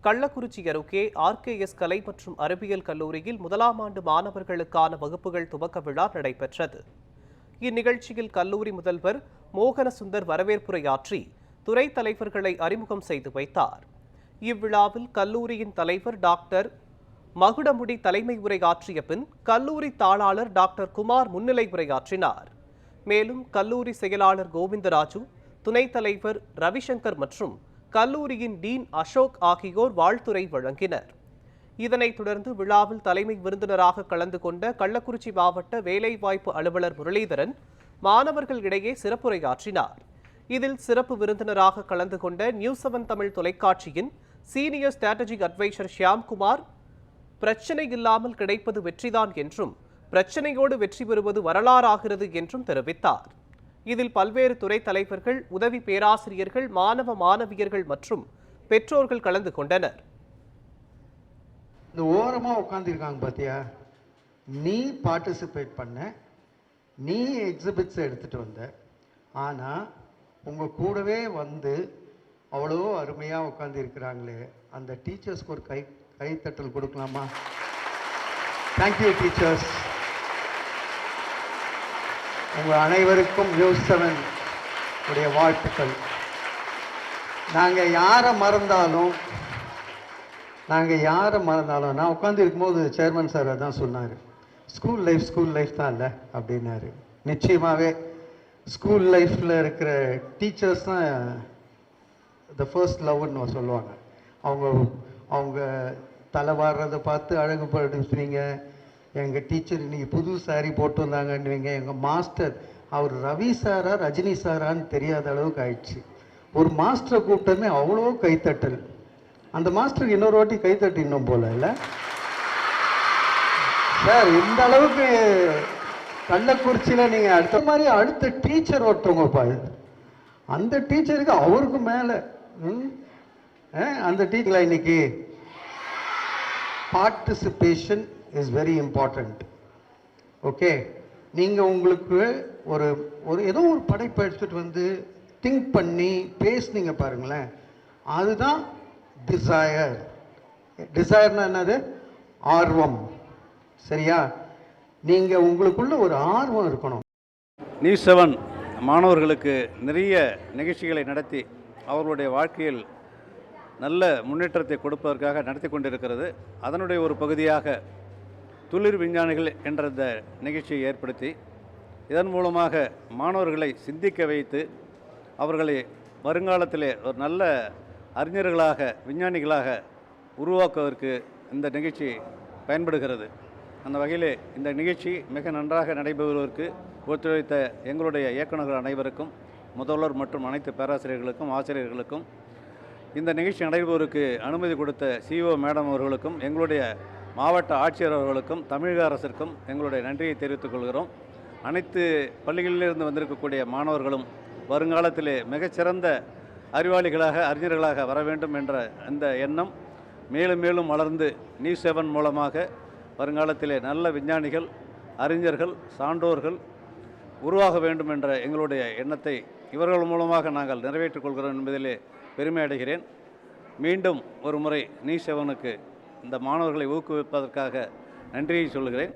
கள்ளக்குறிச்சி அருகே RKS கலை மற்றும் அறிவியல் கல்லூரியில் முதலாம் ஆண்டு மாணவர்களுக்கான வகுப்புகள் துவக்க விழா நடைபெற்றது. இந்நிகழ்ச்சியில் கல்லூரி முதல்வர் மோகனசுந்தர் வரவேற்புரையாற்றி துறை தலைவர்களை அறிமுகம் செய்து வைத்தார். இவ்விழாவில் கல்லூரியின் தலைவர் டாக்டர் மகுடமுடி தலைமை உரையாற்றிய பின் கல்லூரி தாளாளர் டாக்டர் குமார் முன்னிலை உரையாற்றினார். மேலும் கல்லூரி செயலாளர் கோவிந்தராஜு, துணைத் தலைவர் ரவிசங்கர் மற்றும் கல்லூரியின் டீன் அசோக் ஆகியோர் வாழ்த்துரை வழங்கினர். இதனைத் தொடர்ந்து விழாவில் தலைமை விருந்தினராக கலந்து கொண்ட கள்ளக்குறிச்சி மாவட்ட வேலைவாய்ப்பு அலுவலர் முரளிதரன் மாணவர்கள் இடையே சிறப்புரையாற்றினார். இதில் சிறப்பு விருந்தினராக கலந்து கொண்ட நியூஸ் 7 தமிழ் தொலைக்காட்சியின் சீனியர் ஸ்ட்ராட்டஜிக் அட்வைசர் ஷியாம்குமார், பிரச்சனை இல்லாமல் கிடைப்பது வெற்றிதான் என்றும் பிரச்சனையோடு வெற்றி பெறுவது வரலாறாகிறது என்றும் தெரிவித்தார். இதில் பல்வேறு துறை தலைவர்கள், உதவி பேராசிரியர்கள், மாணவ மாணவியர்கள் மற்றும் பெற்றோர்கள் கலந்து கொண்டனர். இந்த ஓரமா உட்காந்துருக்காங்க பாத்தியா, நீ பார்ட்டிசிபேட் பண்ண, நீ எக்ஸிபிட்ஸ் எடுத்துட்டு வந்த, ஆனா உங்க கூடவே வந்து அவ்வளோ அருமையா உட்காந்து இருக்கிறாங்களே, அந்த டீச்சர்ஸ்க்கு ஒரு கைத்தட்டல் கொடுக்கலாமா? Thank you teachers. உங்க அனைவருக்கும் நியூஸ் 7 உடைய வாழ்த்துக்கள். நாங்க யாரை மறந்தாலும் நான் உட்காந்து இருக்கும்போது சேர்மன் சார் அதான் சொன்னார், ஸ்கூல் லைஃப் தான் இல்லை அப்படின்னாரு. நிச்சயமாகவே ஸ்கூல் லைஃப்பில் இருக்கிற டீச்சர்ஸ் தான் த ஃபர்ஸ்ட் லவ்னு சொல்லுவாங்க. அவங்க தலை வாடுறதை பார்த்து அழகுபடுத்துவீங்க. எங்கள் டீச்சர் இன்னைக்கு புது சாரி போட்டு வந்தாங்கன்னுவீங்க. எங்கள் மாஸ்டர் அவர் ரவி சாரா ரஜினி சாரான்னு தெரியாத அளவுக்கு ஆயிடுச்சு. ஒரு மாஸ்டரை கூப்பிட்டமே அவ்வளோ கைத்தட்டல். அந்த மாஸ்டருக்கு இன்னொரு வாட்டி கைத்தட்டு இன்னும் போல இல்லை சார். இந்த அளவுக்கு கள்ளக்குறிச்சியில் நீங்கள் அடுத்த டீச்சர் ஒருத்தவங்க பாரு, அந்த டீச்சருக்கு அவருக்கு மேலே அந்த டீச்சர் இன்னைக்கு participation is very important. Okay, நீங்கள் உங்களுக்கு ஒரு ஏதோ ஒரு படைப்பை எடுத்துகிட்டு வந்து திங்க் பண்ணி பேசுனீங்க பாருங்களேன், அதுதான் டிசையர். டிசையர்னா என்னது? ஆர்வம். சரியா? நீங்கள் உங்களுக்குள்ள ஒரு ஆர்வம் இருக்கணும். நியூஸ் 7 மாணவர்களுக்கு நிறைய நிகழ்ச்சிகளை நடத்தி அவர்களுடைய வாழ்க்கையில் நல்ல முன்னேற்றத்தை கொடுப்பதற்காக நடத்தி கொண்டிருக்கிறது. அதனுடைய ஒரு பகுதியாக துளிர் விஞ்ஞானிகள் என்ற இந்த நிகழ்ச்சியை ஏற்படுத்தி இதன் மூலமாக மாணவர்களை சிந்திக்க வைத்து அவர்களை வருங்காலத்திலே ஒரு நல்ல அறிஞர்களாக, விஞ்ஞானிகளாக உருவாக்குவதற்கு இந்த நிகழ்ச்சி பயன்படுகிறது. அந்த வகையிலே இந்த நிகழ்ச்சி மிக நன்றாக நடைபெறுவதற்கு ஒத்துழைத்த எங்களுடைய இயக்குநர்கள் அனைவருக்கும், முதல்வர் மற்றும் அனைத்து பேராசிரியர்களுக்கும், ஆசிரியர்களுக்கும், இந்த நிகழ்ச்சி நடைபெறுவதற்கு அனுமதி கொடுத்த CEO மேடம் அவர்களுக்கும், எங்களுடைய மாவட்ட ஆட்சியர் அவர்களுக்கும், தமிழக அரசிற்கும் எங்களுடைய நன்றியை தெரிவித்துக் கொள்கிறோம். அனைத்து பள்ளிகளிலிருந்து வந்திருக்கக்கூடிய மாணவர்களும் வருங்காலத்திலே மிகச்சிறந்த அறிவாளிகளாக, அறிஞர்களாக வர வேண்டும் என்ற அந்த எண்ணம் மேலும் மேலும் வளர்ந்து நியூஸ் 7 மூலமாக வருங்காலத்திலே நல்ல விஞ்ஞானிகள், அறிஞர்கள், சான்றோர்கள் உருவாக வேண்டும் என்ற எங்களுடைய எண்ணத்தை இவர்கள் மூலமாக நாங்கள் நிறைவேற்றிக் கொள்கிறோம் என்பதிலே பெருமை அடைகிறேன். மீண்டும் ஒரு முறை நியூஸ் 7க்கு இந்த மாணவர்களை ஊக்குவிப்பதற்காக நன்றியை சொல்கிறேன்.